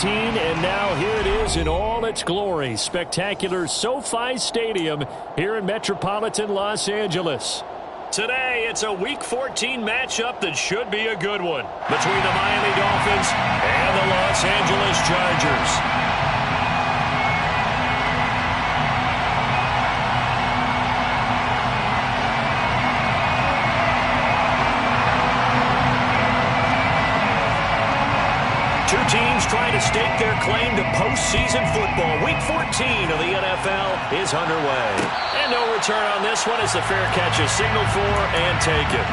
And now here it is in all its glory. Spectacular SoFi Stadium here in metropolitan Los Angeles. Today, it's a Week 14 matchup that should be a good one between the Miami Dolphins and the Los Angeles Chargers. Two teams trying to stake their claim to postseason football. Week 14 of the NFL is underway. And no return on this one as the fair catch is signaled for and taken.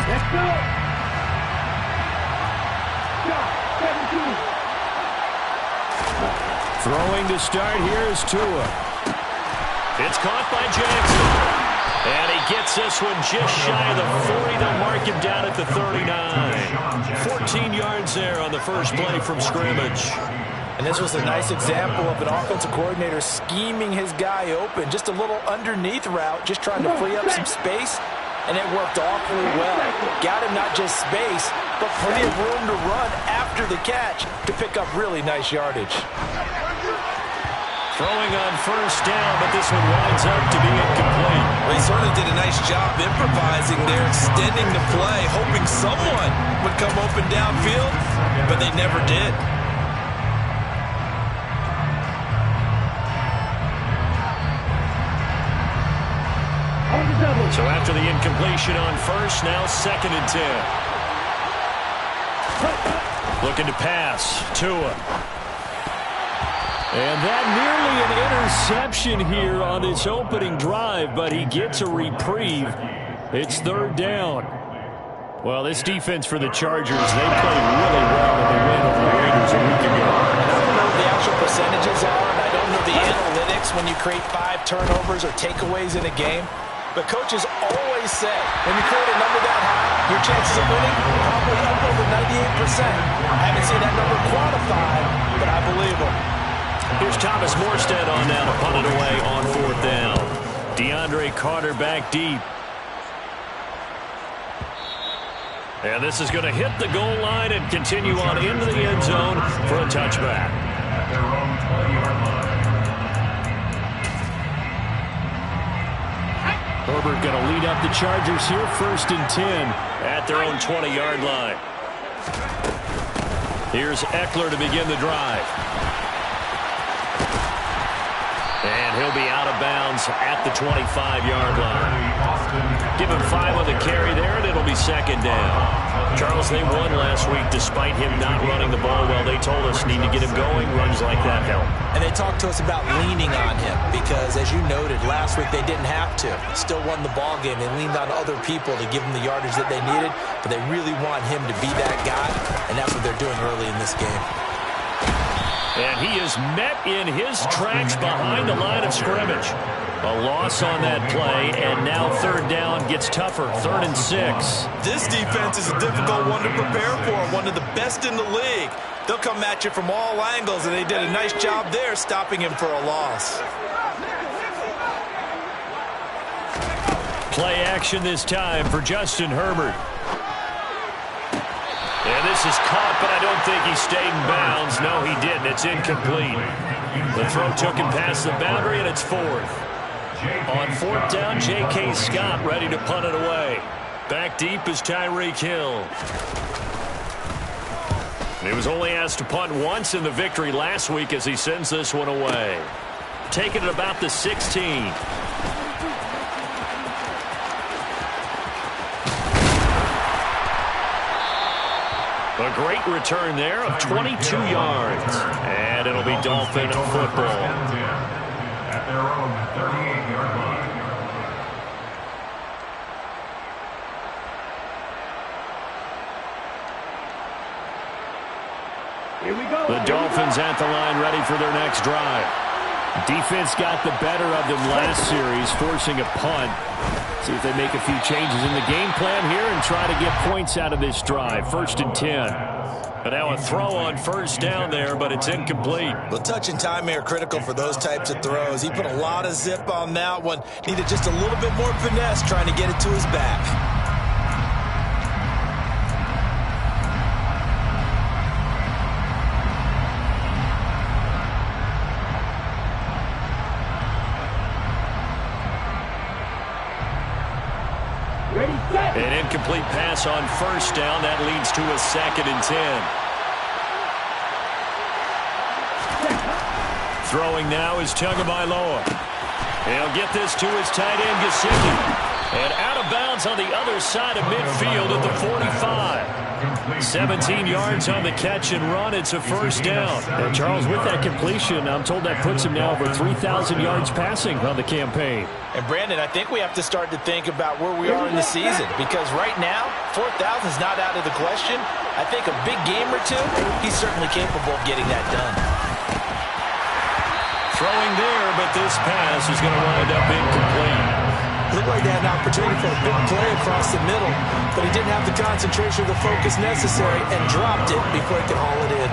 Let's go! Throwing to start here is Tua. It's caught by Jackson. And he gets this one just shy of the 40. They'll mark him down at the 39. 14 yards there on the first play from scrimmage. And this was a nice example of an offensive coordinator scheming his guy open. Just a little underneath route, just trying to free up some space. And it worked awfully well. Got him not just space, but plenty of room to run after the catch to pick up really nice yardage. Throwing on first down, but this one winds up to be incomplete. Well, he sort of did a nice job improvising there, extending the play, hoping someone would come open downfield, but they never did. So after the incompletion on first, now 2nd and 10. Looking to pass. Tua. And that nearly an interception here on this opening drive, but he gets a reprieve. It's 3rd down. Well, this defense for the Chargers, they played really well in the win over the Raiders a week ago. I don't know what the actual percentages are, and I don't know the analytics when you create 5 turnovers or takeaways in a game. But coaches always say, when you create a number that high, your chances of winning probably up over 98%. I haven't seen that number quantified, but I believe them. Here's Thomas Morstead on now to punt it away on 4th down. DeAndre Carter back deep. And this is going to hit the goal line and continue on into the end zone for a touchback. Herbert going to lead up the Chargers here, 1st and 10 at their own 20-yard line. Here's Eckler to begin the drive. And he'll be out of bounds at the 25-yard line. Give him 5 on the carry there, and it'll be 2nd down. Charles, they won last week despite him not running the ball well. They told us need to get him going. Runs like that help. And they talked to us about leaning on him because, as you noted, last week they didn't have to. Still won the ball game. They leaned on other people to give them the yardage that they needed, but they really want him to be that guy, and that's what they're doing early in this game. And he is met in his tracks behind the line of scrimmage. A loss on that play, and now 3rd down gets tougher, 3rd and 6. This defense is a difficult one to prepare for, one of the best in the league. They'll come at you from all angles, and they did a nice job there stopping him for a loss. Play action this time for Justin Herbert. And this is caught, but I don't think he stayed in bounds. No, he didn't. It's incomplete. The throw took him past the boundary, and it's 4th. On 4th down, J.K. Scott ready to punt it away. Back deep is Tyreek Hill. He was only asked to punt once in the victory last week as he sends this one away. Taking it about the 16. A great return there of 22 yards. And it'll be Dolphin football. At their own 38-yard line. Here we go. The Dolphins at the line ready for their next drive. Defense got the better of them last series, forcing a punt. See if they make a few changes in the game plan here and try to get points out of this drive. 1st and 10. But now a throw on 1st down there, but it's incomplete. Well, touch and timing are critical for those types of throws. He put a lot of zip on that one. Needed just a little bit more finesse trying to get it to his back. An incomplete pass on 1st down. That leads to a 2nd and 10. Throwing now is Tagovailoa. He'll get this to his tight end, Gesicki. And out of bounds on the other side of midfield at the 45. 17 yards on the catch and run. It's a 1st down. And Charles, with that completion, I'm told that puts him now over 3,000 yards passing on the campaign. And Brandon, I think we have to start to think about where we are in the season, because right now, 4,000 is not out of the question. I think a big game or two, he's certainly capable of getting that done. Throwing there, but this pass is going to wind up incomplete. Looked like they had an opportunity for a big play across the middle, but he didn't have the concentration or the focus necessary and dropped it before he could haul it in.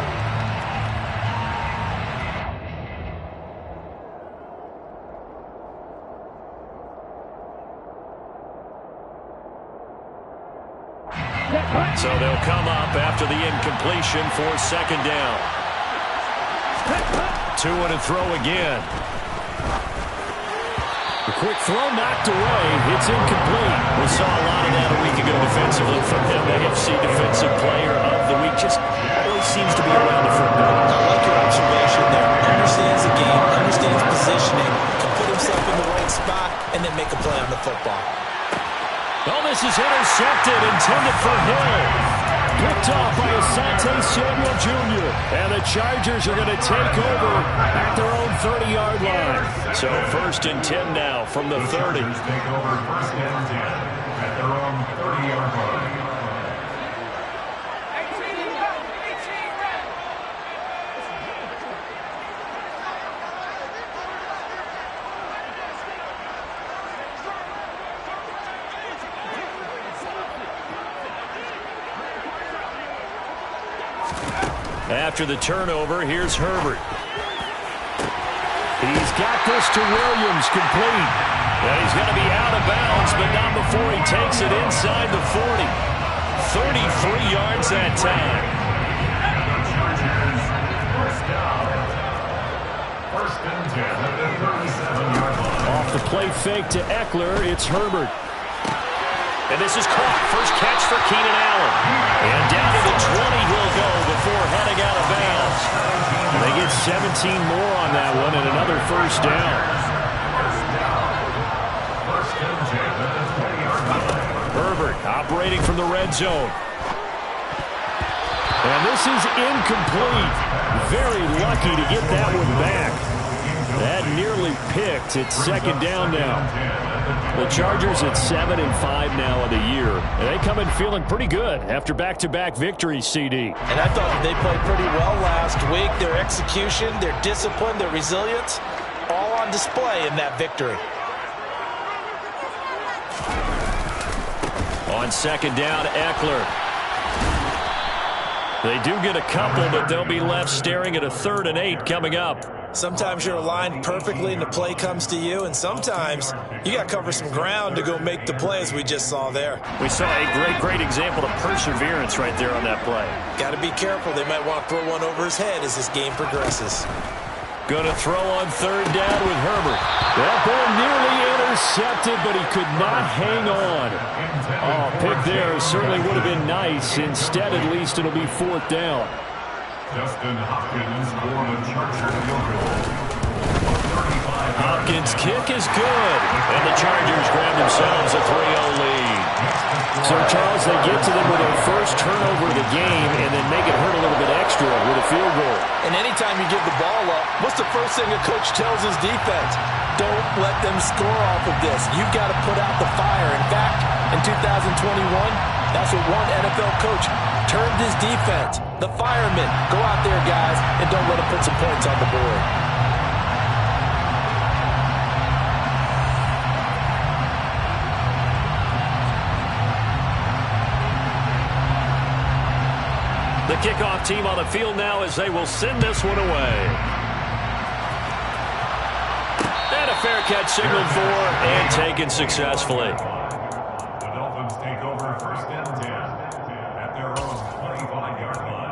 So they'll come up after the incompletion for 2nd down. 2 and a throw again. The quick throw knocked away. It's incomplete. We saw a lot of that a week ago defensively from him. AFC Defensive Player of the Week. Just always seems to be around the football. I like your observation there. Understands the game, understands positioning, can put himself in the right spot, and then make a play on the football. Well, this is intercepted, intended for Hill. Picked off by Asante Samuel Jr. And the Chargers are going to take over at their own 30-yard line. So 1st and 10 now from the 30. Take over 1st and 10 at their own 30-yard line. After the turnover, here's Herbert. He's got this to Williams, complete. And he's going to be out of bounds, but not before he takes it inside the 40. 33 yards that time. First and 10 at the 37-yard line. Off the play fake to Eckler, it's Herbert. And this is caught. First catch for Keenan Allen. And down to the 20 he'll go before heading out of bounds. And they get 17 more on that one and another 1st down. First and 10 at the 20-yard line. Herbert operating from the red zone. And this is incomplete. Very lucky to get that one back. That nearly picked. It's 2nd down now. The Chargers at 7-5 now of the year. And they come in feeling pretty good after back-to-back victories, CD. And I thought they played pretty well last week. Their execution, their discipline, their resilience, all on display in that victory. On 2nd down, Eckler. They do get a couple, but they'll be left staring at a 3rd and 8 coming up. Sometimes you're aligned perfectly and the play comes to you, and sometimes you got to cover some ground to go make the play, as we just saw there. We saw a great example of perseverance right there on that play. Got to be careful. They might want to throw one over his head as this game progresses. Going to throw on 3rd down with Herbert. That ball nearly intercepted, but he could not hang on. Oh, pick there certainly would have been nice. Instead, at least, it'll be 4th down. Justin Hopkins for the Chargers field goal. Hopkins' kick is good. And the Chargers grab themselves a 3-0 lead. So, Charles, they get to them with their first turnover of the game and then make it hurt a little bit extra with a field goal. And anytime you give the ball up, what's the first thing a coach tells his defense? Don't let them score off of this. You've got to put out the fire. In fact, in 2021, that's what one NFL coach termed his defense. The firemen. Go out there, guys, and don't let them put some points on the board. The kickoff team on the field now as they will send this one away. And a fair catch signaled for and taken successfully. The Dolphins take over first and 10 at their own 25-yard line.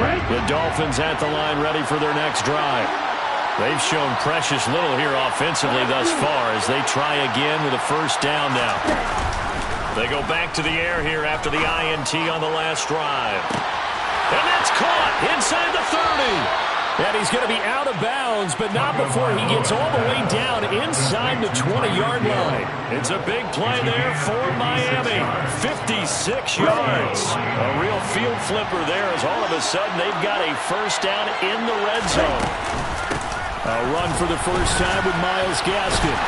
The Dolphins at the line ready for their next drive. They've shown precious little here offensively thus far as they try again with a first down now. They go back to the air here after the INT on the last drive. And that's caught inside the 30. And he's going to be out of bounds, but not before he gets all the way down inside the 20-yard line. It's a big play there for Miami. 56 yards. A real field flipper there as all of a sudden they've got a first down in the red zone. A run for the first time with Myles Gaskin.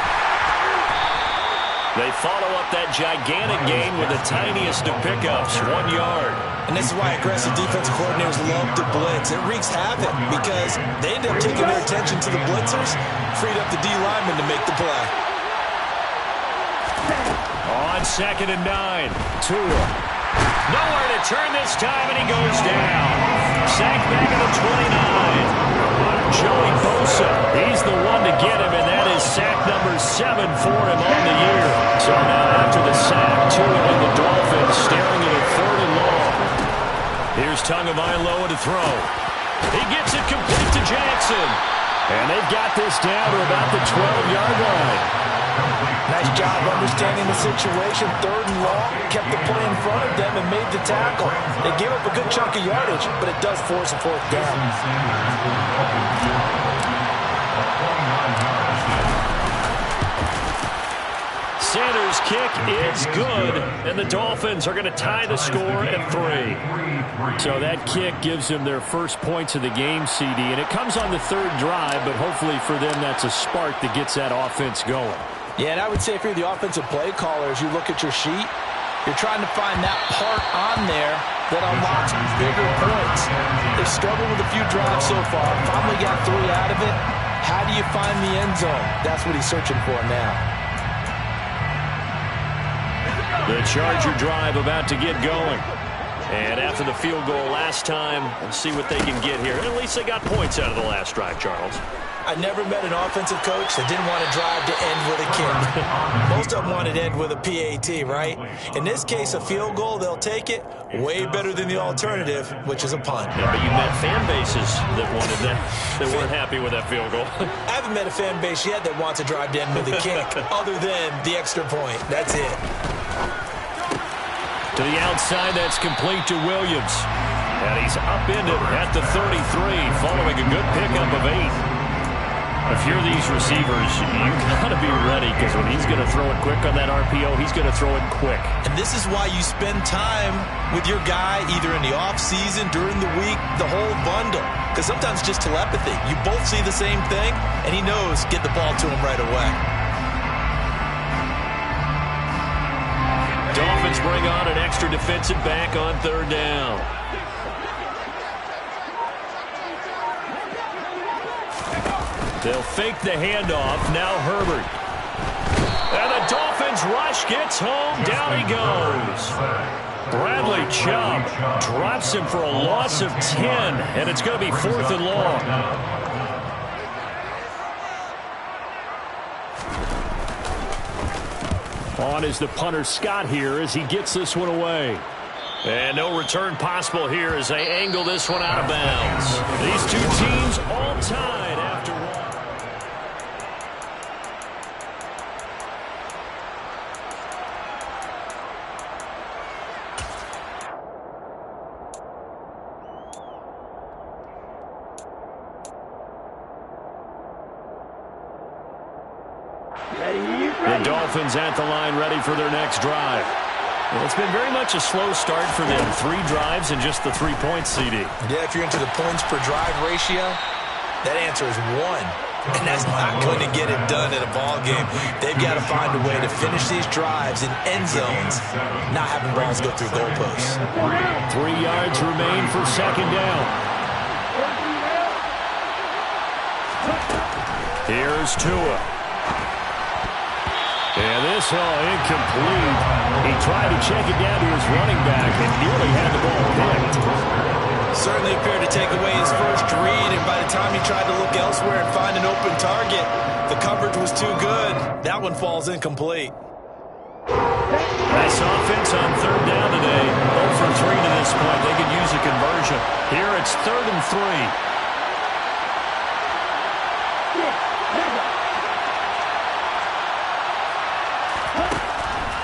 They follow up that gigantic gain with the tiniest of pickups, 1 yard. And this is why aggressive defensive coordinators love to blitz. It wreaks havoc because they end up taking their attention to the blitzers, freed up the D lineman to make the play. On 2nd and 9, Tua. Nowhere to turn this time, and he goes down. Sacked back at the 29. Joey Bosa, he's the one to get him, and that is sack number 7 for him on the year. So now after the sack, Tua and the Dolphins staring at a 3rd and long. Here's Tagovailoa to throw. He gets it complete to Jackson. And they've got this down to about the 12-yard line. Nice job understanding the situation. 3rd and long, kept the play in front of them and made the tackle. They gave up a good chunk of yardage, but it does force a 4th down. Sanders' kick is good, and the Dolphins are going to tie the score at 3. So that kick gives them their first points of the game, CD, and it comes on the 3rd drive, but hopefully for them that's a spark that gets that offense going. Yeah, and I would say if you're the offensive play caller, as you look at your sheet, you're trying to find that part on there that unlocks bigger points. They've struggled with a few drives so far, finally got 3 out of it. How do you find the end zone? That's what he's searching for now. The Charger drive about to get going. And after the field goal last time, let's see what they can get here. At least they got points out of the last drive, Charles. I never met an offensive coach that didn't want to drive to end with a kick. Most of them wanted to end with a PAT, right? In this case, a field goal, they'll take it. Way better than the alternative, which is a punt. Yeah, but you met fan bases that wanted that, that weren't happy with that field goal. I haven't met a fan base yet that wants to drive to end with a kick, other than the extra point. That's it. To the outside, that's complete to Williams. And he's upended at the 33, following a good pickup of 8. If you're these receivers, you've got to be ready, because when he's going to throw it quick on that RPO, he's going to throw it quick. And this is why you spend time with your guy, either in the offseason, during the week, the whole bundle. Because sometimes it's just telepathy. You both see the same thing, and he knows get the ball to him right away. Dolphins bring on an extra defensive back on 3rd down. They'll fake the handoff. Now Herbert. And the Dolphins rush gets home. Down he goes. Bradley Chubb drops him for a loss of 10. And it's going to be 4th and long. On is the punter Scott here as he gets this one away. And no return possible here as they angle this one out of bounds. These two teams all tied after one. The Dolphins at the line ready for their next drive. Well, it's been very much a slow start for them. 3 drives and just the 3 points, CD. Yeah, if you're into the points per drive ratio, that answer is 1. And that's not going to get it done in a ball game. They've got to find a way to finish these drives in end zones, not having balls go through goalposts. 3 yards remain for 2nd down. Here's Tua. And this incomplete. He tried to check it down to his running back and nearly had the ball picked. Certainly appeared to take away his first read, and by the time he tried to look elsewhere and find an open target, the coverage was too good. That one falls incomplete. Nice offense on 3rd down today. 0 for 3 3 to this point. They could use a conversion. Here it's 3rd and 3.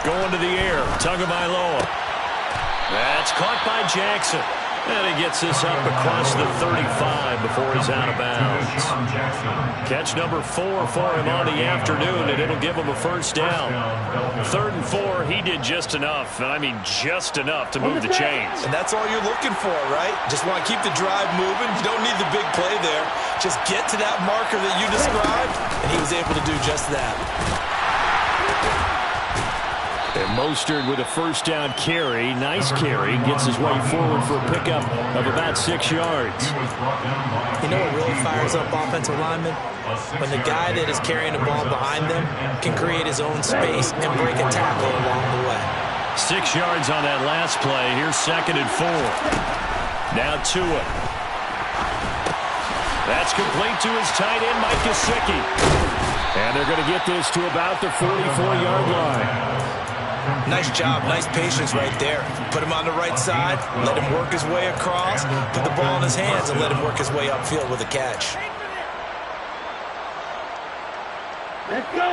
Going to the air. Tagovailoa. That's caught by Jackson. And he gets this up across the 35 before he's out of bounds. Catch number 4 for him on the afternoon, and it'll give him a first down. 3rd and 4, he did just enough, and I mean just enough to move the chains. And that's all you're looking for, right? Just want to keep the drive moving. You don't need the big play there. Just get to that marker that you described, and he was able to do just that. And Mostert with a first down carry. Nice carry. Gets his way forward for a pickup of about 6 yards. You know what really fires up offensive linemen? When the guy that is carrying the ball behind them can create his own space and break a tackle along the way. 6 yards on that last play. Here's 2nd and 4. Now Tua. That's complete to his tight end, Mike Gesicki. And they're going to get this to about the 44-yard line. Nice job, nice patience right there. Put him on the right side, let him work his way across, put the ball in his hands, and let him work his way upfield with a catch.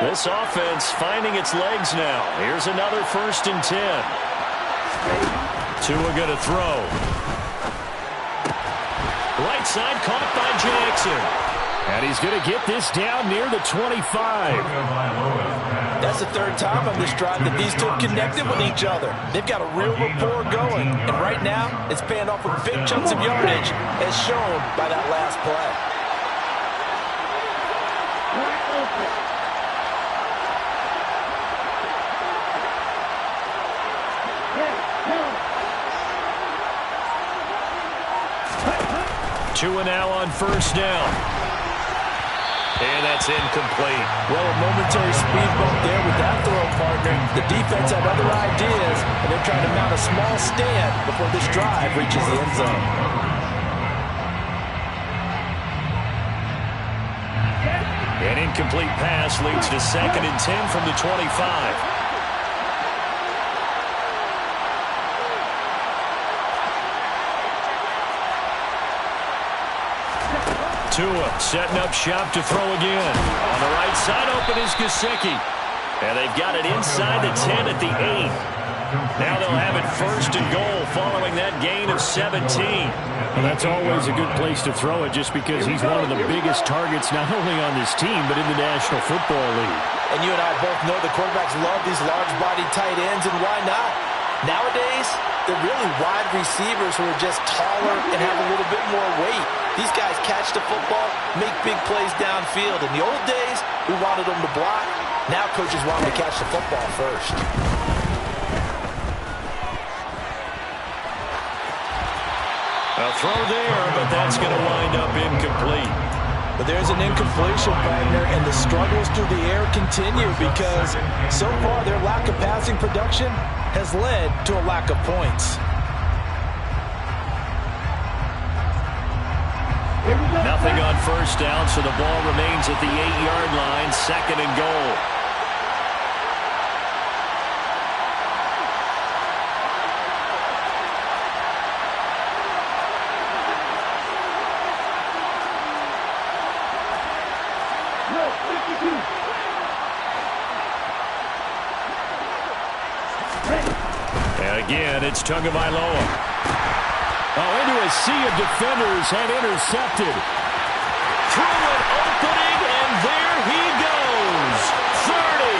This offense finding its legs now. Here's another 1st and 10. Tua going to throw. Right side caught by Jackson. And he's going to get this down near the 25. That's the 3rd time on this drive that these two have connected with each other. They've got a real rapport going. And right now, it's paying off with big chunks of yardage, as shown by that last play. Tua now on 1st down. And that's incomplete. Well, a momentary speed bump there with that throw, partner. The defense had other ideas, and they're trying to mount a small stand before this drive reaches the end zone. An incomplete pass leads to 2nd and 10 from the 25. Tua setting up shop to throw again. On the right side, open is Gesicki. And they've got it inside the 10 at the 8. Now they'll have it 1st and goal following that gain of 17. Well, that's always a good place to throw it just because he's one of the biggest targets not only on this team but in the National Football League. And you and I both know the quarterbacks love these large-bodied tight ends, and why not? Nowadays, they're really wide receivers who are just taller and have a little bit more weight. These guys catch the football, make big plays downfield. In the old days, we wanted them to block. Now coaches want them to catch the football first. A throw there, but that's going to wind up incomplete. But there's an incompletion, Wagner, and the struggles through the air continue because so far their lack of passing production has led to a lack of points. Nothing on 1st down, so the ball remains at the 8-yard line, 2nd and goal. And again, it's Tagovailoa. Oh, into a sea of defenders and intercepted. Through an opening, and there he goes. 30,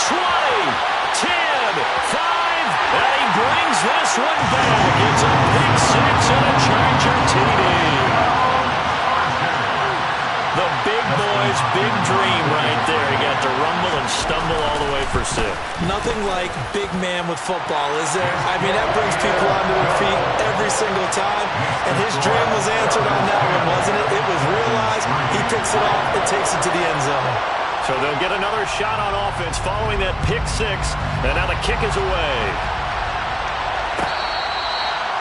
20, 10, 5, and he brings this one back. It's a pick 6 and a Charger TD. The big boy's big dream right there. He got to rumble and stumble all the way for 6. Nothing like big man with football, is there? I mean, that brings people onto their feet every single time. And his dream was answered on that one, wasn't it? It was realized. He picks it off and takes it to the end zone. So they'll get another shot on offense following that pick 6. And now the kick is away.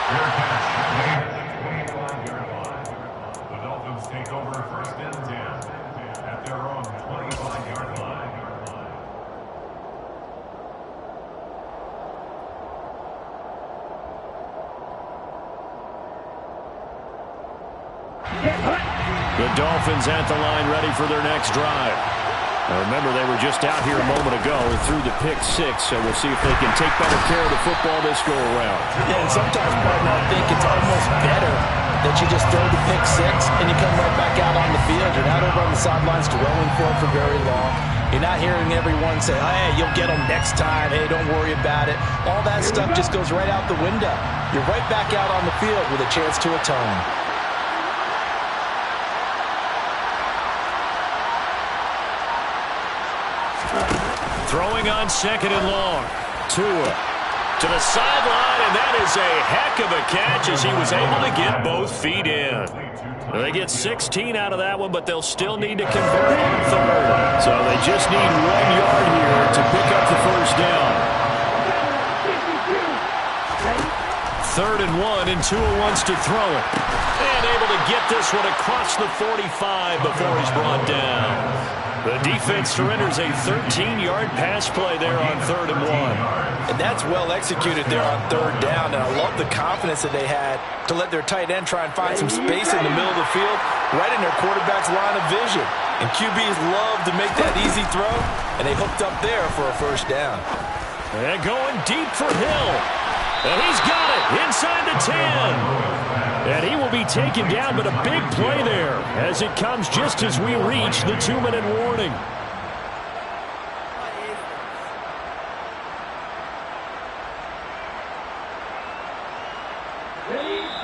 Fair catch. Made at the 25-yard line. The Dolphins take over 1st and 10 at their own 25-yard line. The Dolphins at the line ready for their next drive. Now remember, they were just out here a moment ago through the pick six, so we'll see if they can take better care of the football this go-around. Yeah, and sometimes, partner, I think it's almost better that you just throw the pick six and you come right back out on the field. You're not over on the sidelines dwelling for very long. You're not hearing everyone say, hey, you'll get them next time. Hey, don't worry about it. All that stuff just goes right out the window. You're right back out on the field with a chance to atone. Throwing on second and long. Tua to the sideline, and that is a heck of a catch as he was able to get both feet in. They get 16 out of that one, but they'll still need to convert on third. So they just need 1 yard here to pick up the first down. 3rd and 1, and Tua wants to throw it. And able to get this one across the 45 before he's brought down. The defense surrenders a 13-yard pass play there on 3rd and 1. And that's well executed there on 3rd down, and I love the confidence that they had to let their tight end try and find some space in the middle of the field, right in their quarterback's line of vision. And QBs love to make that easy throw, and they hooked up there for a first down. And going deep for Hill. And he's got it inside the 10. And he will be taken down, but a big play there as it comes just as we reach the 2-minute warning.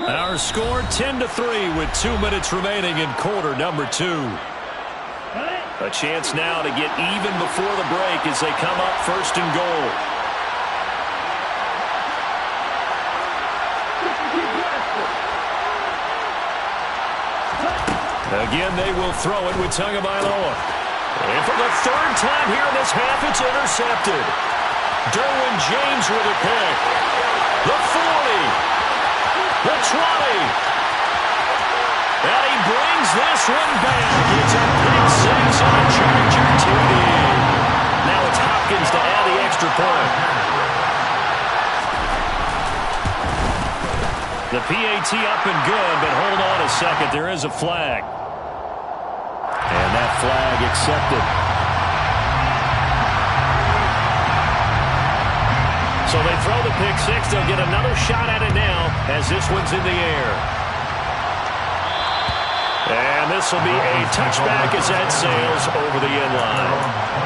Our score 10-3 with 2 minutes remaining in quarter number 2. A chance now to get even before the break as they come up 1st and goal. Again, they will throw it with Tagovailoa. And for the 3rd time here in this half, it's intercepted. Derwin James with a pick. The 40. The 20. And he brings this one back. It's a pick six on a Charger TD. Now it's Hopkins to add the extra point. The PAT up and good, but hold on a second. There is a flag. And that flag accepted. So they throw the pick six. They'll get another shot at it now as this one's in the air. And this will be a touchback as that sails over the end line.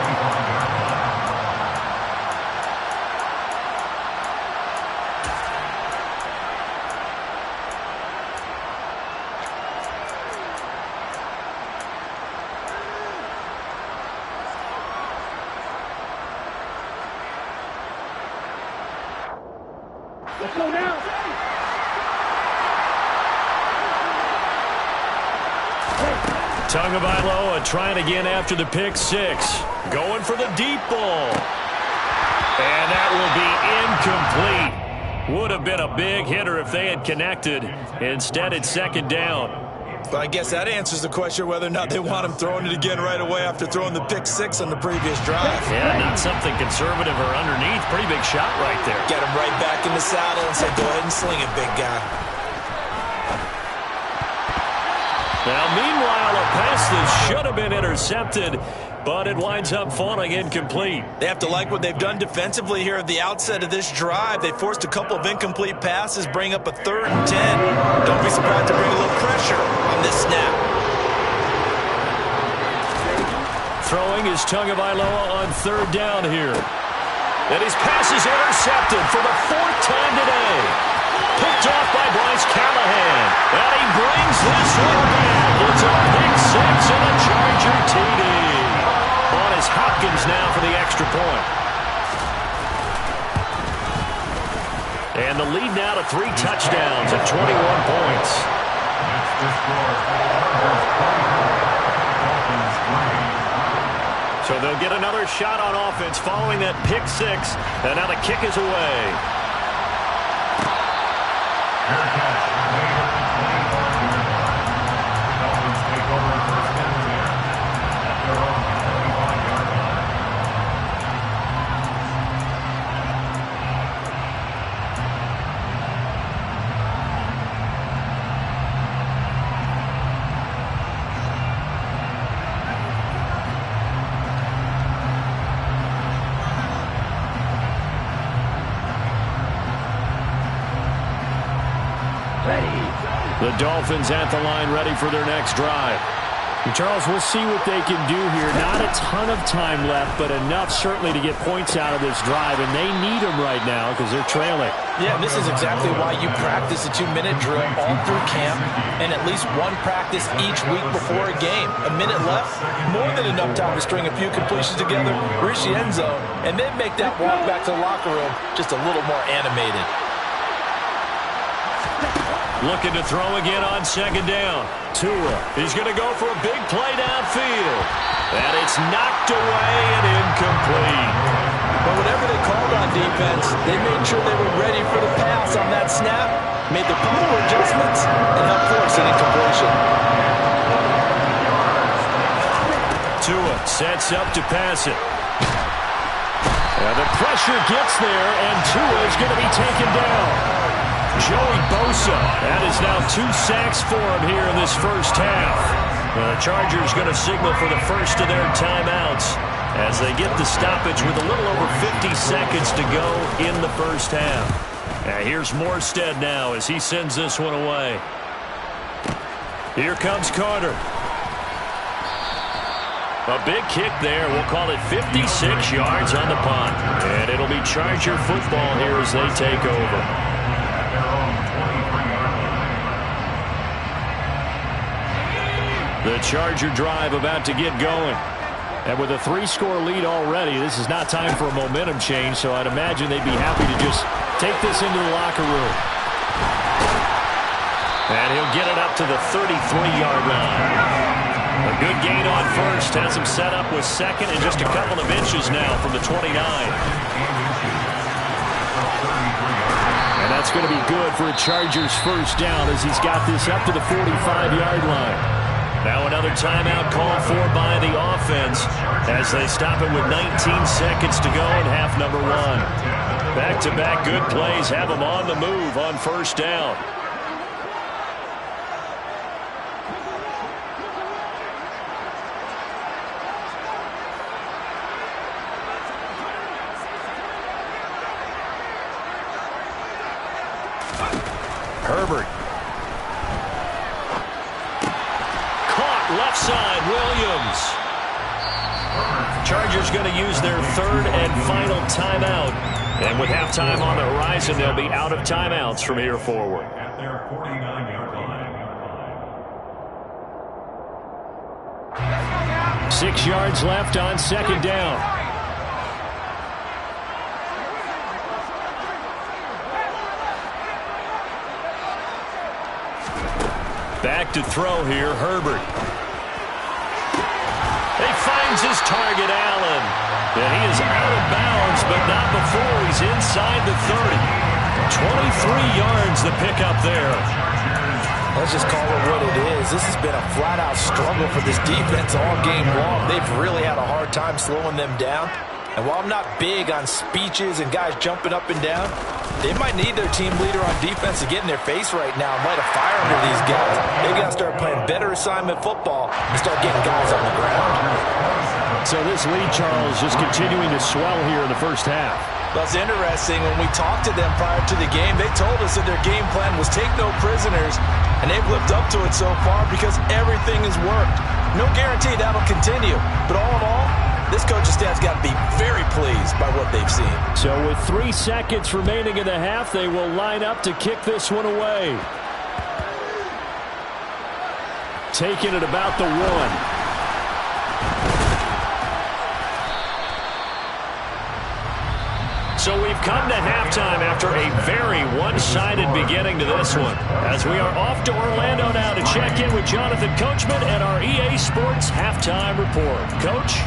Let's go now. Tagovailoa trying again after the pick six. Going for the deep ball. And that will be incomplete. Would have been a big hitter if they had connected. Instead, it's 2nd down. But I guess that answers the question whether or not they want him throwing it again right away after throwing the pick six on the previous drive. Yeah, not something conservative or underneath. Pretty big shot right there. Get him right back in the saddle and say, go ahead and sling it, big guy. Now, meanwhile, a pass that should have been intercepted, but it winds up falling incomplete. They have to like what they've done defensively here at the outset of this drive. They forced a couple of incomplete passes, bring up a 3rd and 10. Don't be surprised to bring a little pressure on this snap. Throwing is Tagovailoa on 3rd down here. And his pass is intercepted for the 4th time today. Picked off by Bryce Callahan. And he brings this one back. It's a pick six and a Charger TD. On is Hopkins now for the extra point. And the lead now to 3 touchdowns at 21 points. That's the score. So they'll get another shot on offense following that pick six. And now the kick is away. Dolphins take over 1st and 10 at their own 25-yard line. The Dolphins at the line ready for their next drive. And Charles, we'll see what they can do here. Not a ton of time left, but enough certainly to get points out of this drive, and they need them right now because they're trailing. Yeah, this is exactly why you practice a 2-minute drill all through camp and at least one practice each week before a game. A minute left, more than enough time to string a few completions together, reach the end zone, and then make that walk back to the locker room just a little more animated. Looking to throw again on second down. Tua, he's going to go for a big play downfield. And it's knocked away and incomplete. But whatever they called on defense, they made sure they were ready for the pass on that snap, made the proper adjustments, and helped force an incompletion. Tua sets up to pass it. And the pressure gets there, and Tua is going to be taken down. Joey Bosa, that is now 2 sacks for him here in this first half. The Chargers going to signal for the first of their timeouts as they get the stoppage with a little over 50 seconds to go in the first half. Here's Morstead now as he sends this one away. Here comes Carter. A big kick there. We'll call it 56 yards on the punt. And it'll be Charger football here as they take over. The Charger drive about to get going. And with a 3-score lead already, this is not time for a momentum change, so I'd imagine they'd be happy to just take this into the locker room. And he'll get it up to the 33-yard line. A good gain on first, has him set up with second and just a couple of inches now from the 29. And that's going to be good for a Chargers first down as he's got this up to the 45-yard line. Now another timeout called for by the offense as they stop it with 19 seconds to go in half number 1. Back-to-back good plays have them on the move on first down. Herbert. Caught left side, Williams. Chargers going to use their third and final timeout. And with halftime on the horizon, they'll be out of timeouts from here forward. At their 49-yard line. 6 yards left on second down. Back to throw here, Herbert. He finds his target, Allen. And he is out of bounds, but not before he's inside the 30. 23 yards the pickup there. Let's just call it what it is. This has been a flat-out struggle for this defense all game long. They've really had a hard time slowing them down. And while I'm not big on speeches and guys jumping up and down, they might need their team leader on defense to get in their face right now and light a fire under these guys. They got to start playing better assignment football and start getting guys on the ground. So this lead, Charles, just continuing to swell here in the first half. That's interesting. When we talked to them prior to the game, they told us that their game plan was take no prisoners, and they've lived up to it so far because everything has worked. No guarantee that'll continue, but all in all, this coaching staff's got to be very pleased by what they've seen. So with 3 seconds remaining in the half, they will line up to kick this one away. Taking it about the 1. So we've come to halftime after a very one-sided beginning to this one. As we are off to Orlando now to check in with Jonathan Coachman and our EA Sports Halftime Report. Coach?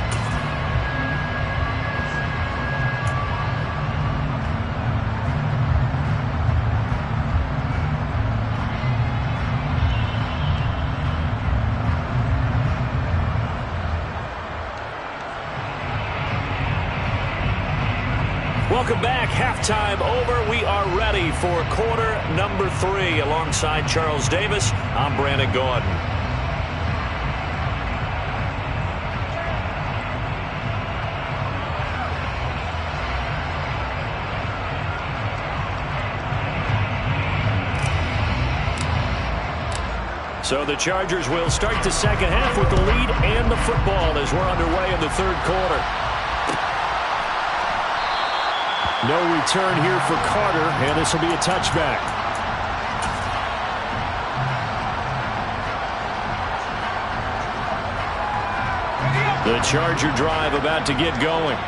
Welcome back. Halftime over. We are ready for quarter number 3. Alongside Charles Davis, I'm Brandon Gordon. So the Chargers will start the second half with the lead and the football as we're underway in the third quarter. No return here for Carter, and this will be a touchback. The Charger drive about to get going.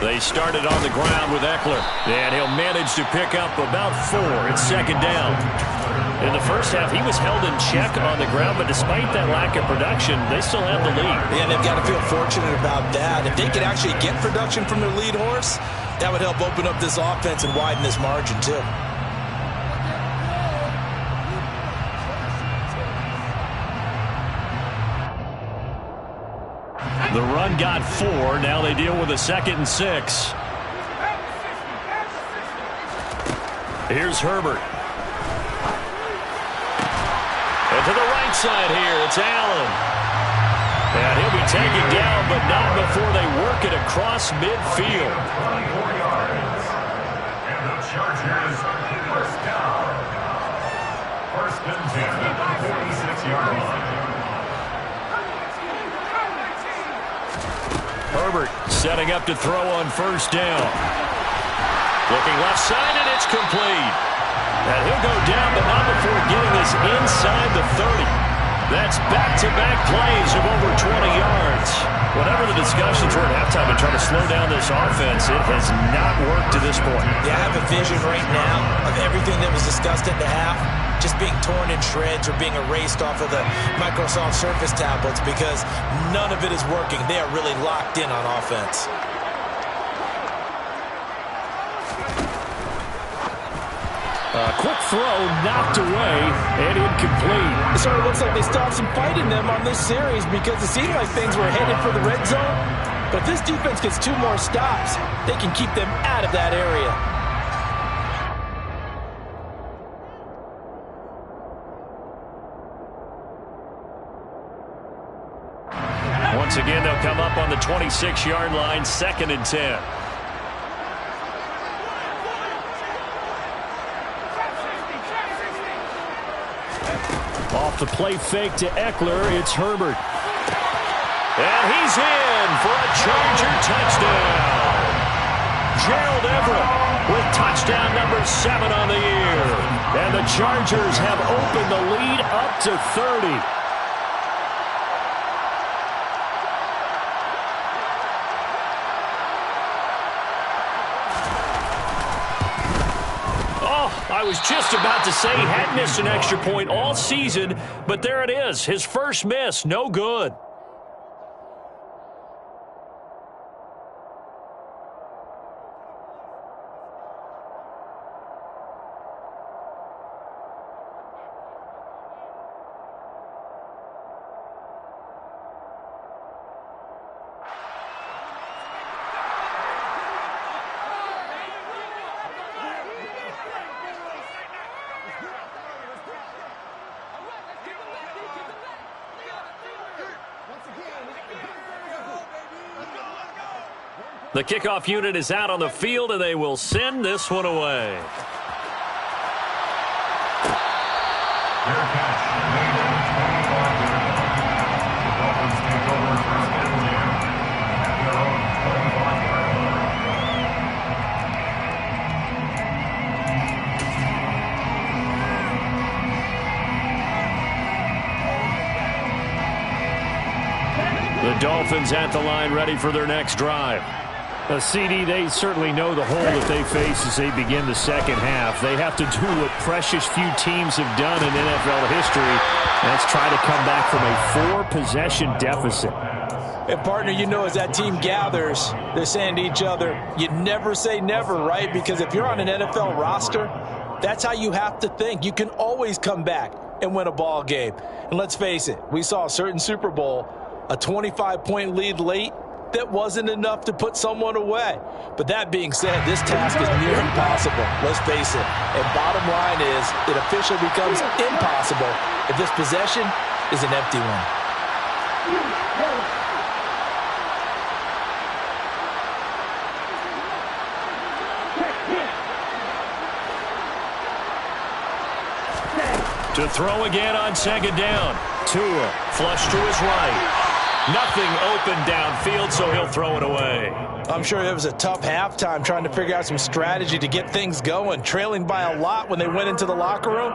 They started on the ground with Eckler, and he'll manage to pick up about 4. It's second down. In the first half, he was held in check on the ground, but despite that lack of production, they still have the lead. Yeah, they've got to feel fortunate about that. If they could actually get production from their lead horse, that would help open up this offense and widen this margin, too. The run got 4. Now they deal with a 2nd and 6. Here's Herbert. And to the right side here, it's Allen. And he'll be taken down, but not before they work it across midfield. 24 yards. And the Chargers first down. First and 10 at the 46-yard line. Herbert setting up to throw on first down. Looking left side, and it's complete. And he'll go down, but not before getting this inside the 30. That's back-to-back plays of over 20 yards. Whatever the discussions were at halftime and trying to slow down this offense, it has not worked to this point. Yeah, I have a vision right now of everything that was discussed at the half just being torn in shreds or being erased off of the Microsoft Surface tablets because none of it is working. They are really locked in on offense. A quick throw knocked away and incomplete. It sort of looks like they still have some fight in them on this series because it seemed like things were headed for the red zone. But if this defense gets 2 more stops, they can keep them out of that area. Once again, they'll come up on the 26-yard line, 2nd and 10. Off the play fake to Eckler, it's Herbert. And he's in for a Charger touchdown. Gerald Everett with touchdown number 7 on the year. And the Chargers have opened the lead up to 30. I was just about to say he hadn't missed an extra point all season, but there it is. His first miss, no good. The kickoff unit is out on the field, and they will send this one away. The Dolphins at the line, ready for their next drive. CD, they certainly know the hole that they face as they begin the second half. They have to do what precious few teams have done in NFL history, and that's try to come back from a 4-possession deficit. And, partner, you know, as that team gathers, they're saying to each other, you never say never, right? Because if you're on an NFL roster, that's how you have to think. You can always come back and win a ball game. And let's face it, we saw a certain Super Bowl, a 25-point lead late, that wasn't enough to put someone away. But that being said, this task is near impossible. Let's face it. And bottom line is, it officially becomes impossible if this possession is an empty one. To throw again on second down. Tua flush to his right. Nothing open downfield, so he'll throw it away. I'm sure it was a tough halftime trying to figure out some strategy to get things going, trailing by a lot when they went into the locker room.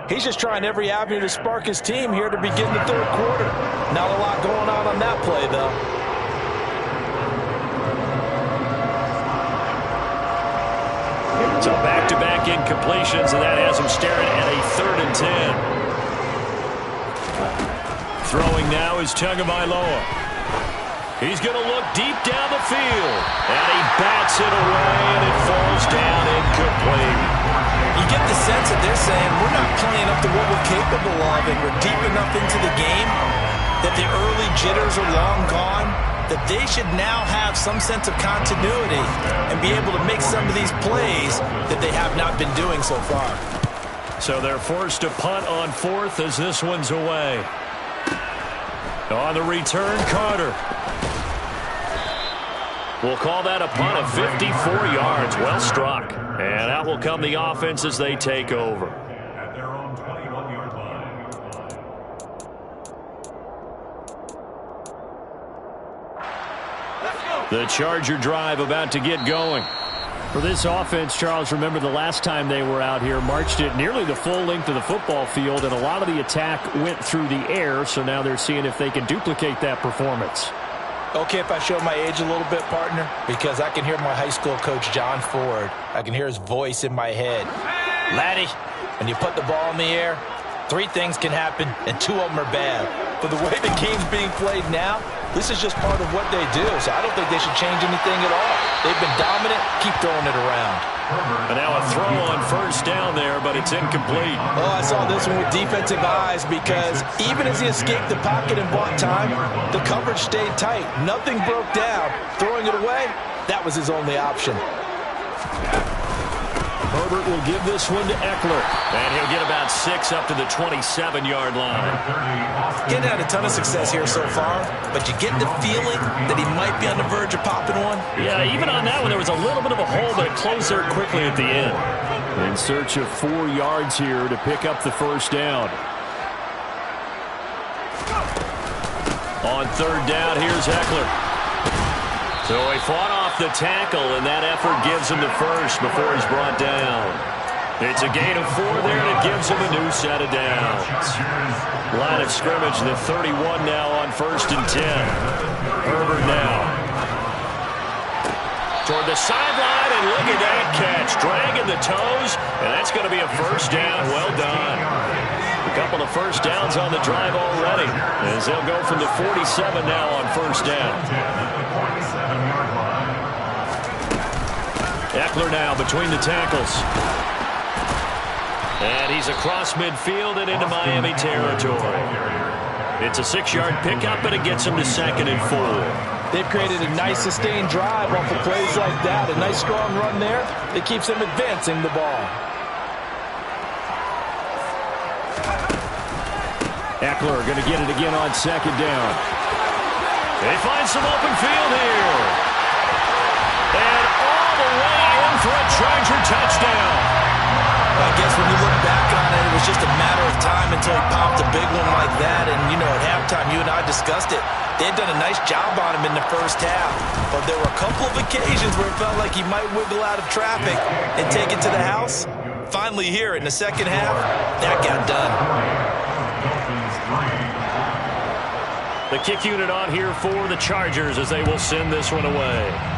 He's just trying every avenue to spark his team here to begin the third quarter. Not a lot going on that play, though. So back-to-back incompletions, and that has him staring at a 3rd and 10. Throwing now is Tagovailoa. He's going to look deep down the field, and he bats it away, and it falls down incomplete. You get the sense that they're saying we're not playing up to what we're capable of, and we're deep enough into the game that the early jitters are long gone, that they should now have some sense of continuity and be able to make some of these plays that they have not been doing so far. So they're forced to punt on 4th as this one's away. On the return, Carter. We'll call that a punt of 54 yards. Well struck. And out will come the offense as they take over. At their own 21-yard line. The Charger drive about to get going. For this offense, Charles, remember the last time they were out here, marched it nearly the full length of the football field, and a lot of the attack went through the air, so now they're seeing if they can duplicate that performance. Okay, if I show my age a little bit, partner, because I can hear my high school coach, John Ford. I can hear his voice in my head. Laddie, when you put the ball in the air, 3 things can happen, and 2 of them are bad. But the way the game's being played now, this is just part of what they do, so I don't think they should change anything at all. They've been dominant. Keep throwing it around. And now a throw on 1st down there, but it's incomplete. Oh, I saw this one with defensive eyes because even as he escaped the pocket and bought time, the coverage stayed tight. Nothing broke down. Throwing it away, that was his only option. Herbert will give this one to Eckler. And he'll get about 6 up to the 27-yard line. Getting had a ton of success here so far, but you get the feeling that he might be on the verge of popping one. Yeah, even on that one, there was a little bit of a hole, but it closed there quickly at the end. In search of 4 yards here to pick up the 1st down. On 3rd down, here's Eckler. So he fought off the tackle, and that effort gives him the 1st before he's brought down. It's a gain of 4 there, and it gives him a new set of downs. Line of scrimmage, the 31 now on 1st and 10. Herbert now. Toward the sideline, and look at that catch. Dragging the toes, and that's going to be a 1st down. Well done. A couple of 1st downs on the drive already, as they'll go from the 47 now on 1st down. Eckler now between the tackles. And he's across midfield and into Miami territory. It's a 6-yard pickup, and it gets him to 2nd and 4. They've created a nice sustained drive off of plays like that. A nice strong run there that keeps them advancing the ball. Eckler going to get it again on 2nd down. They find some open field here. And all the way in for a Charger touchdown. I guess when you look back on it, it was just a matter of time until he popped a big one like that. And, you know, at halftime, you and I discussed it. They had done a nice job on him in the 1st half. But there were a couple of occasions where it felt like he might wiggle out of traffic and take it to the house. Finally here in the 2nd half, that got done. The kick unit on here for the Chargers as they will send this one away.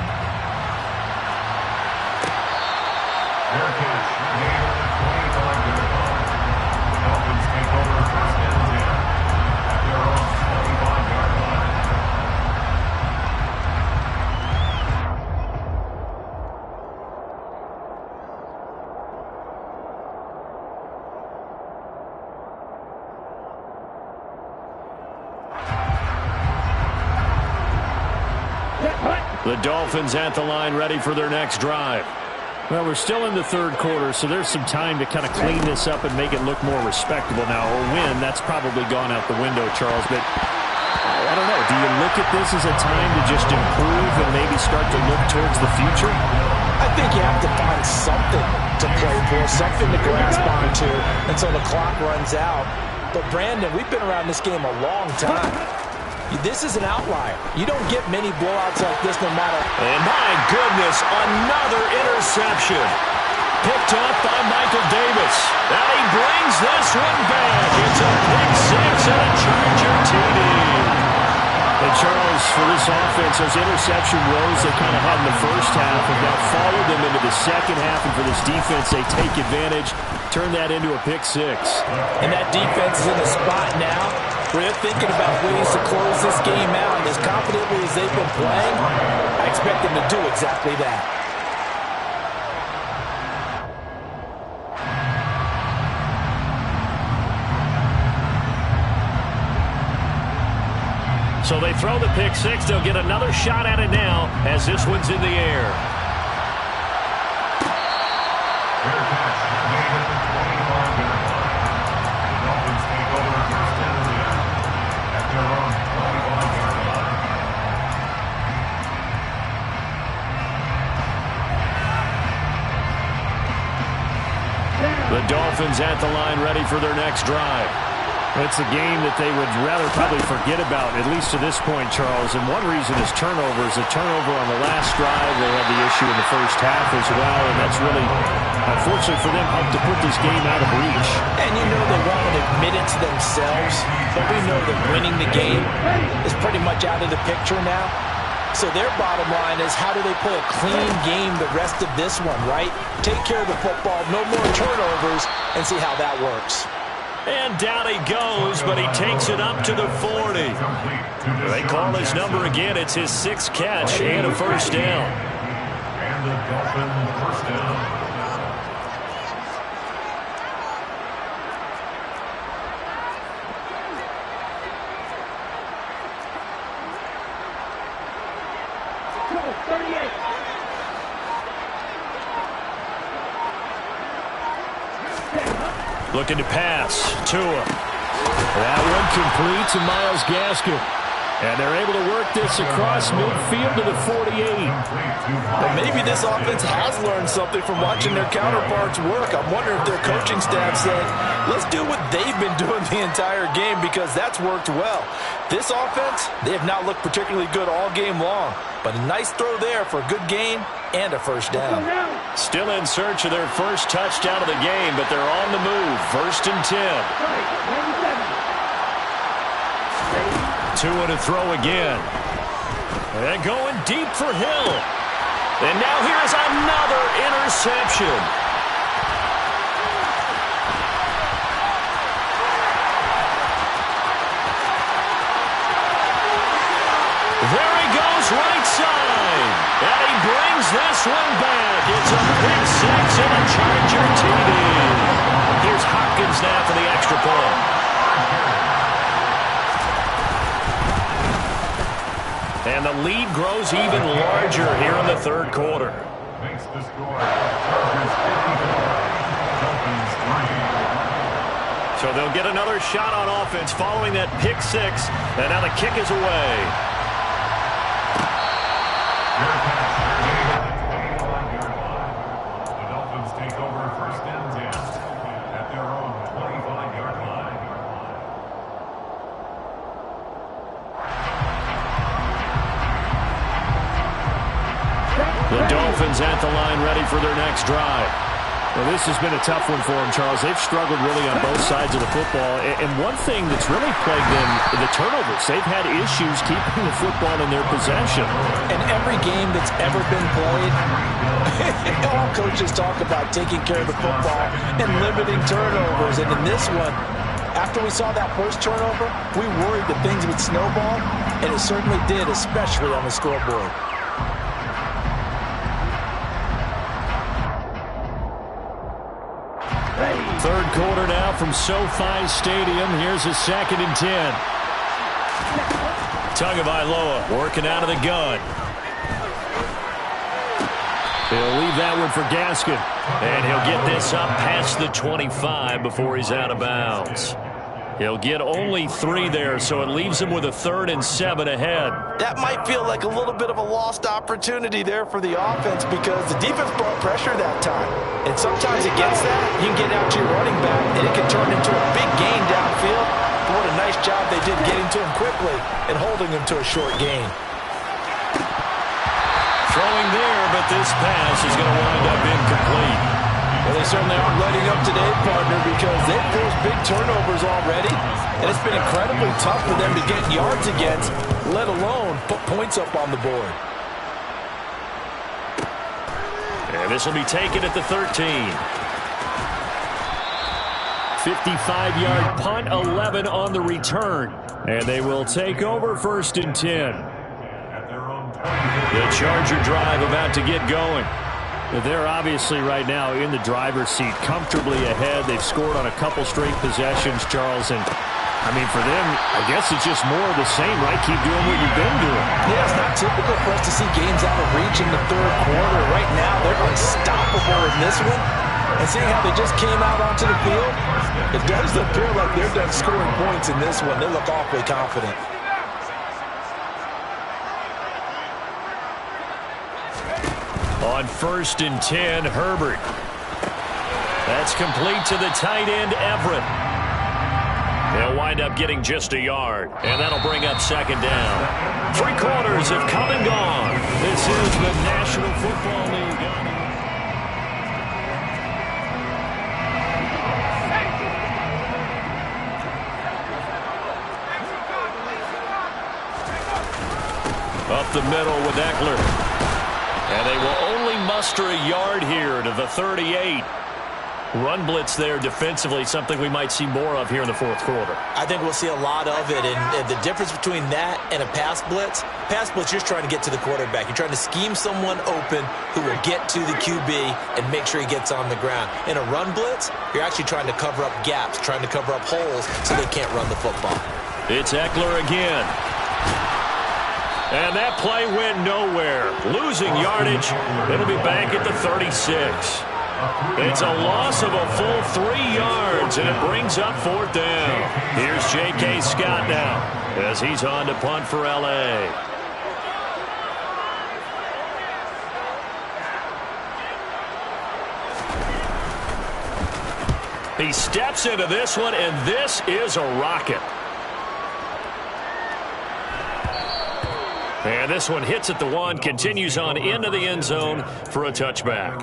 The Dolphins at the line ready for their next drive. Well, we're still in the 3rd quarter, so there's some time to kind of clean this up and make it look more respectable now. Or win, that's probably gone out the window, Charles. But I don't know. Do you look at this as a time to just improve and maybe start to look towards the future? I think you have to find something to play for, something to grasp onto. two until the clock runs out. But, Brandon, we've been around this game a long time. This is an outlier. You don't get many blowouts like this no matter. And my goodness, another interception. Picked up by Michael Davis. And he brings this one back. It's a pick six and a Charger TD. And Charles, for this offense, those interception woes they kind of had in the first half have now followed them into the second half. And for this defense, they take advantage, turn that into a pick six. And that defense is in the spot now where they're thinking about ways to close this game out. And as confidently as they've been playing, I expect them to do exactly that. So they throw the pick six. They'll get another shot at it now as this one's in the air. Fair catch. Made at the 25-yard line. The Dolphins take over first and 10 at their own 25-yard line. The Dolphins at the line ready for their next drive. It's a game that they would rather probably forget about, at least to this point, Charles. And one reason is turnovers. A turnover on the last drive. They had the issue in the first half as well, and that's really, unfortunately for them, helped to put this game out of reach. And you know they won't admit it to themselves, but we know that winning the game is pretty much out of the picture now. So their bottom line is, how do they play a clean game the rest of this one, right? Take care of the football, no more turnovers, and see how that works. And down he goes, but he takes it up to the 40. They call his number again. It's his sixth catch and a first down. And the Dolphin first down. Looking to pass. Tua. That one complete to Myles Gaskin. And they're able to work this across midfield to the 48. But maybe this offense has learned something from watching their counterparts work. I'm wondering if their coaching staff said, let's do what they've been doing the entire game, because that's worked well. This offense, they have not looked particularly good all game long. But a nice throw there for a good gain and a first down. Still in search of their first touchdown of the game, but they're on the move. First and 10. Tua to throw again. And going deep for Hill. And now here's another interception. There he goes, right side. And he brings this one back. It's a pick six and a Charger TD. Here's Hopkins now for the extra point. And the lead grows even larger here in the third quarter. Makes the score. Chargers 54. Dolphins 3. So they'll get another shot on offense following that pick six. And now the kick is away. Fair catch. Made at the 25-yard line. The Dolphins take over first and 10 at their own 25-yard line. The Dolphins at the line ready for their next drive. Well, this has been a tough one for them, Charles. They've struggled really on both sides of the football. And one thing that's really plagued them, the turnovers. They've had issues keeping the football in their possession. And every game that's ever been played, all coaches talk about taking care of the football and limiting turnovers. And in this one, after we saw that first turnover, we worried that things would snowball, and it certainly did, especially on the scoreboard. Third quarter now from SoFi Stadium. Here's a 2nd and 10. Tagovailoa working out of the gun. He'll leave that one for Gaskin. And he'll get this up past the 25 before he's out of bounds. He'll get only 3 there, so it leaves him with a 3rd and 7 ahead. That might feel like a little bit of a lost opportunity there for the offense because the defense brought pressure that time. And sometimes against that, you can get out to your running back, and it can turn into a big gain downfield. But what a nice job they did getting to him quickly and holding him to a short gain. Throwing there, but this pass is going to wind up incomplete. Well, they certainly aren't letting up today, partner, because they've forced big turnovers already, and it's been incredibly tough for them to get yards against, let alone put points up on the board. And this will be taken at the 13. 55-yard punt, 11 on the return. And they will take over 1st and 10. The Charger drive about to get going. They're obviously right now in the driver's seat, comfortably ahead. They've scored on a couple straight possessions, Charles. And, I mean, for them, I guess it's just more of the same, right? Keep doing what you've been doing. Yeah, it's not typical for us to see games out of reach in the 3rd quarter. Right now, they're unstoppable in this one. And seeing how they just came out onto the field, it does appear like they're done scoring points in this one. They look awfully confident. On 1st and 10, Herbert. That's complete to the tight end, Everett. They'll wind up getting just a yard, and that'll bring up 2nd down. 3 quarters have come and gone. This is the National Football League. Up the middle with Eckler. And they will only muster a yard here to the 38. Run blitz there defensively, something we might see more of here in the 4th quarter. I think we'll see a lot of it, and the difference between that and a pass blitz, you're just trying to get to the quarterback. You're trying to scheme someone open who will get to the QB and make sure he gets on the ground. In a run blitz, you're actually trying to cover up gaps, trying to cover up holes so they can't run the football. It's Eckler again. And that play went nowhere. Losing yardage. It'll be back at the 36. It's a loss of a full 3 yards, and it brings up 4th down. Here's J.K. Scott now as he's on to punt for L.A. He steps into this one, and this is a rocket. And this one hits at the 1, continues on into the end zone for a touchback.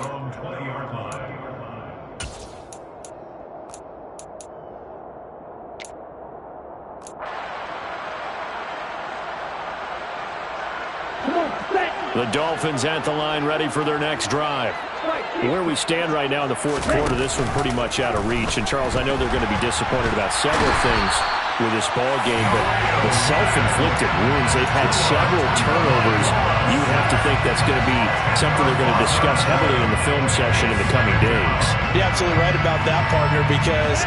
The Dolphins at the line ready for their next drive. Where we stand right now in the 4th quarter, this one pretty much out of reach. And, Charles, I know they're going to be disappointed about several things with this ball game, but the self-inflicted wounds, they've had several turnovers. You have to think that's going to be something they're going to discuss heavily in the film session in the coming days. You're absolutely right about that, partner, because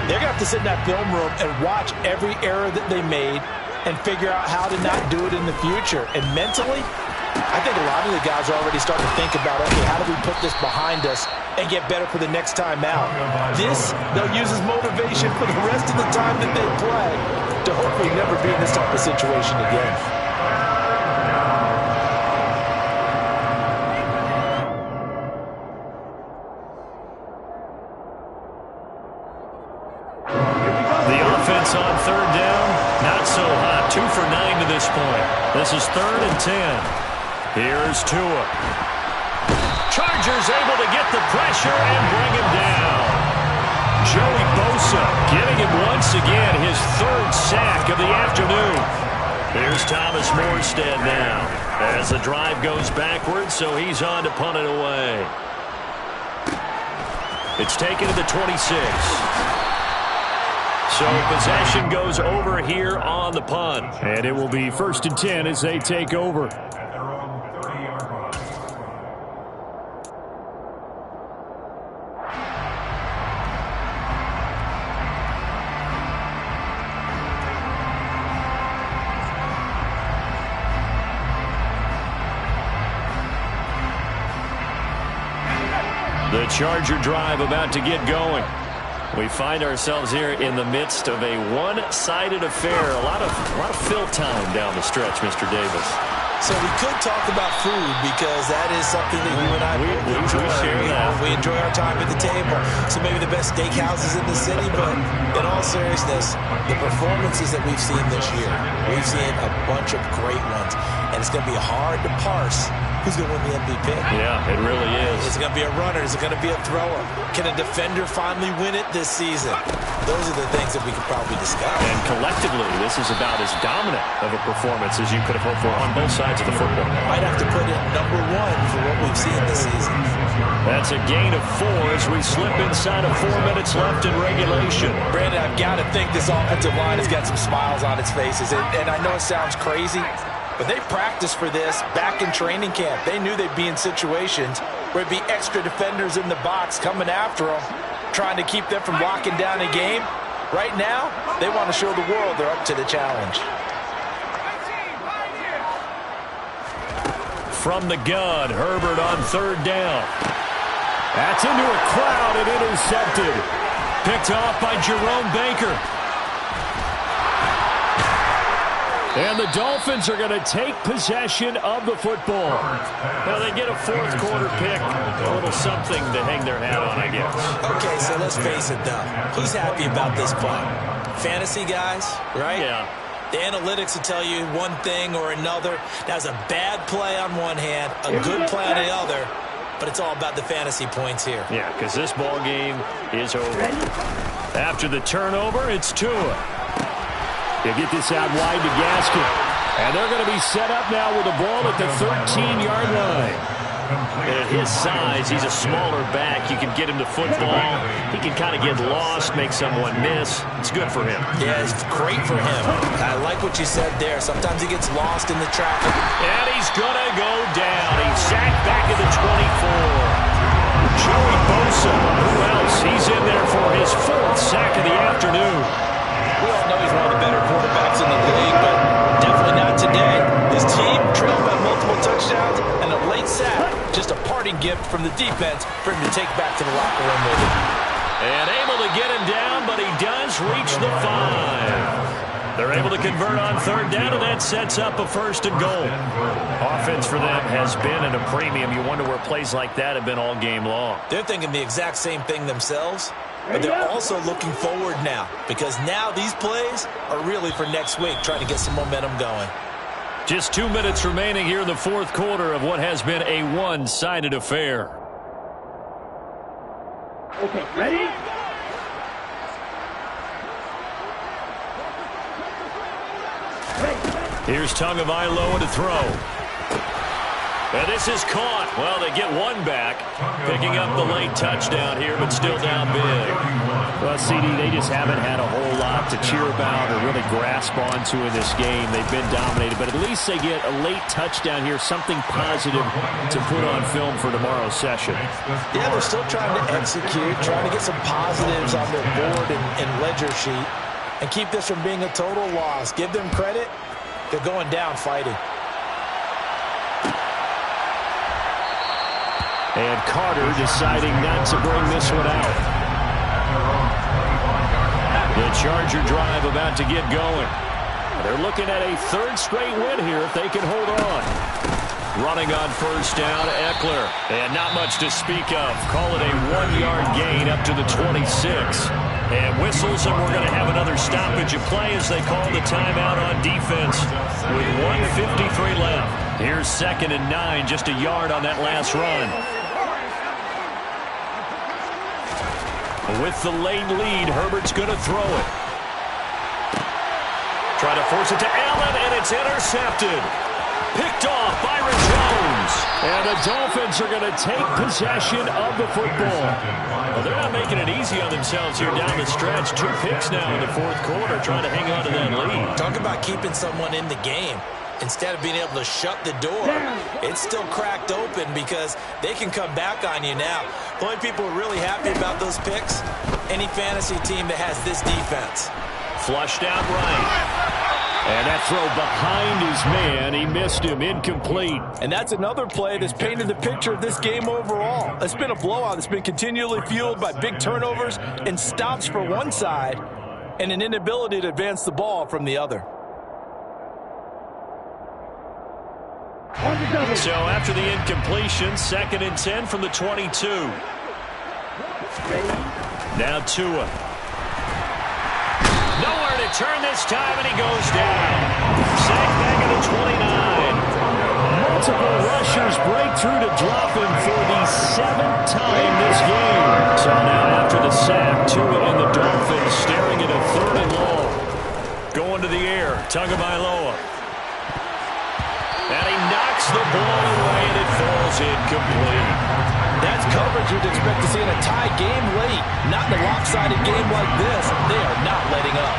they're going to have to sit in that film room and watch every error that they made and figure out how to not do it in the future. And mentally, I think a lot of the guys are already starting to think about, okay, how do we put this behind us and get better for the next time out? This, they'll use as motivation for the rest of the time that they play to hopefully never be in this type of situation again. The offense on 3rd down, not so hot. 2 for 9 to this point. This is 3rd and 10. Here's Tua. Chargers able to get the pressure and bring him down. Joey Bosa getting him once again his 3rd sack of the afternoon. Here's Thomas Morstead now as the drive goes backwards, so he's on to punt it away. It's taken to the 26. So possession goes over here on the punt. And it will be 1st and 10 as they take over. The Charger drive about to get going. We find ourselves here in the midst of a one-sided affair. A lot of fill time down the stretch, Mr. Davis. So we could talk about food because that is something that you and I enjoy. We enjoy our time at the table. So maybe the best steakhouses in the city, but in all seriousness, the performances that we've seen this year, we've seen a bunch of great ones, and it's going to be hard to parse who's going to win the MVP. Yeah, it really is. Is it going to be a runner? Is it going to be a thrower? Can a defender finally win it this season? Those are the things that we could probably discuss. And collectively, this is about as dominant of a performance as you could have hoped for on both sides of the football. Might have to put it number one for what we've seen this season. That's a gain of 4 as we slip inside of 4 minutes left in regulation. Brandon, I've got to think this offensive line has got some smiles on its faces. And I know it sounds crazy, but they practiced for this back in training camp. They knew they'd be in situations where it'd be extra defenders in the box coming after them, trying to keep them from locking down a game. Right now, they want to show the world they're up to the challenge. From the gun, Herbert on 3rd down. That's into a crowd and intercepted. Picked off by Jerome Baker. And the Dolphins are going to take possession of the football. Now they get a 4th quarter pick, a little something to hang their hat on, I guess. Okay, so let's face it, though. Who's happy about this play? Fantasy guys, right? Yeah. The analytics will tell you one thing or another. That's a bad play on one hand, a good play on the other, but it's all about the fantasy points here. Yeah, because this ball game is over. After the turnover, it's Tua. They get this out wide to Gaskin. And they're going to be set up now with the ball at the 13-yard line. And at his size, he's a smaller back. You can get him to football. He can kind of get lost, make someone miss. It's good for him. Yeah, it's great for him. I like what you said there. Sometimes he gets lost in the traffic. And he's going to go down. He's sacked back at the 24. Joey Bosa, who else? He's in there for his 4th sack of the afternoon. We all know he's one of the better quarterbacks in the league, but definitely not today. His team trailed by multiple touchdowns, and a late sack, just a parting gift from the defense for him to take back to the locker room with him. And able to get him down, but he does reach the 5. They're able to convert on 3rd down, and that sets up a 1st and goal. Offense for them has been at a premium. You wonder where plays like that have been all game long. They're thinking the exact same thing themselves. But they're also looking forward now, because now these plays are really for next week, trying to get some momentum going. Just 2 minutes remaining here in the 4th quarter of what has been a one-sided affair. Okay, ready? Here's Tagovailoa to throw. And this is caught. Well, they get one back, picking up the late touchdown here, but still down big. Well, CD, they just haven't had a whole lot to cheer about or really grasp onto in this game. They've been dominated, but at least they get a late touchdown here, something positive to put on film for tomorrow's session. Yeah, they're still trying to execute, trying to get some positives on their board and ledger sheet, and keep this from being a total loss. Give them credit. They're going down fighting. And Carter deciding not to bring this one out. The Charger drive about to get going. They're looking at a 3rd straight win here if they can hold on. Running on 1st down, Eckler. And not much to speak of. Call it a 1-yard gain up to the 26. And whistles, and we're going to have another stoppage of play as they call the timeout on defense with 1:53 left. Here's 2nd and 9, just a yard on that last run. With the late lead, Herbert's going to throw it. Trying to force it to Allen, and it's intercepted. Picked off Byron Jones. And the Dolphins are going to take possession of the football. Well, they're not making it easy on themselves here down the stretch. 2 picks now in the 4th quarter, trying to hang on to that lead. Talk about keeping someone in the game. Instead of being able to shut the door, it's still cracked open because they can come back on you now. The only people who are really happy about those picks, any fantasy team that has this defense. Flushed out right. And that throw behind his man, he missed him, incomplete. And that's another play that's painted the picture of this game overall. It's been a blowout that's been continually fueled by big turnovers and stops for one side and an inability to advance the ball from the other. So after the incompletion, 2nd and 10 from the 22. Now Tua. Nowhere to turn this time, and he goes down. Sacked back at the 29. Multiple rushers break through to drop him for the 7th time this game. So now after the sack, Tua and the Dolphins staring at a 3rd and long. Going to the air, Tagovailoa. And he knocks the ball away, and it falls incomplete. That's coverage you'd expect to see in a tie game late. Not in a lopsided game like this. They are not letting up.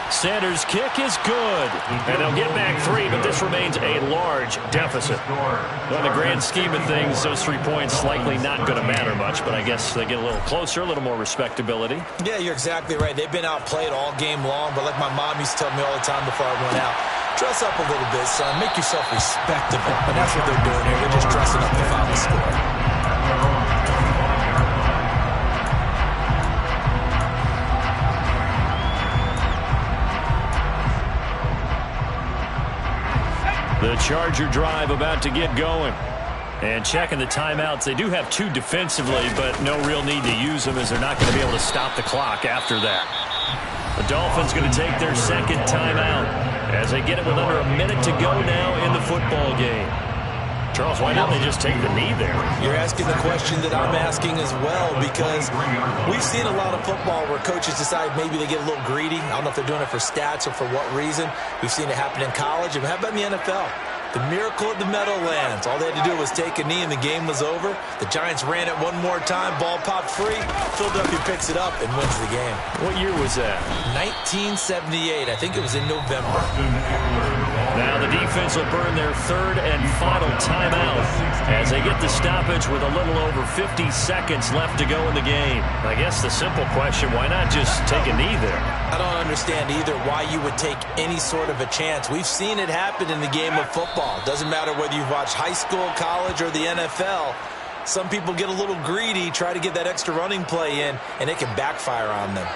Sanders' kick is good. And they'll get back 3, but this remains a large deficit. Well, in the grand scheme of things, those 3 points likely not going to matter much, but I guess they get a little closer, a little more respectability. Yeah, you're exactly right. They've been outplayed all game long, but like my mom used to tell me all the time before I went out, dress up a little bit, son. Make yourself respectable. And that's what they're doing here. They're just dressing up to foul the score. The Charger drive about to get going. And checking the timeouts. They do have 2 defensively, but no real need to use them as they're not going to be able to stop the clock after that. The Dolphins going to take their 2nd timeout as they get it with under a minute to go now in the football game. Charles, why don't they just take the knee there? You're asking the question that I'm asking as well, because we've seen a lot of football where coaches decide maybe they get a little greedy. I don't know if they're doing it for stats or for what reason. We've seen it happen in college. And how about in the NFL? The miracle of the Meadowlands. All they had to do was take a knee and the game was over. The Giants ran it one more time. Ball popped free. Philadelphia picks it up and wins the game. What year was that? 1978. I think it was in November. Now the defense will burn their 3rd and final timeout as they get the stoppage with a little over 50 seconds left to go in the game. I guess the simple question, why not just take a knee there? I don't understand either why you would take any sort of a chance. We've seen it happen in the game of football. Doesn't matter whether you've watched high school, college, or the NFL. Some people get a little greedy, try to get that extra running play in, and it can backfire on them.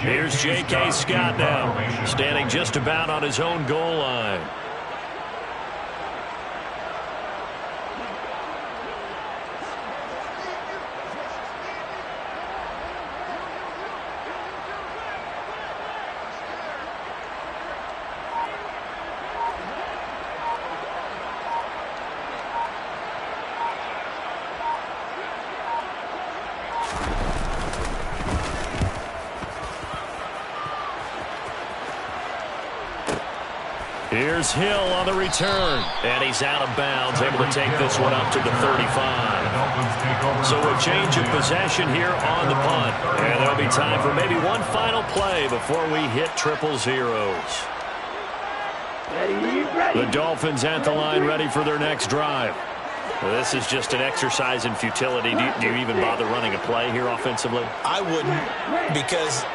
Here's J.K. Scott now, standing just about on his own goal line. Here's Hill on the return. And he's out of bounds, able to take this one up to the 35. So a change of possession here on the punt. And there'll be time for maybe one final play before we hit 000. The Dolphins at the line, ready for their next drive. Well, this is just an exercise in futility. Do you even bother running a play here offensively? I wouldn't, because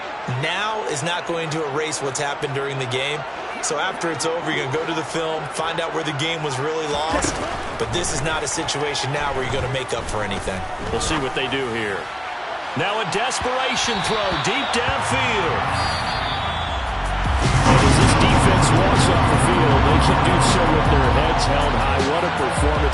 now is not going to erase what's happened during the game. So after it's over, you're going to go to the film, find out where the game was really lost. But this is not a situation now where you're going to make up for anything. We'll see what they do here. Now a desperation throw deep downfield. And as this defense walks off the field,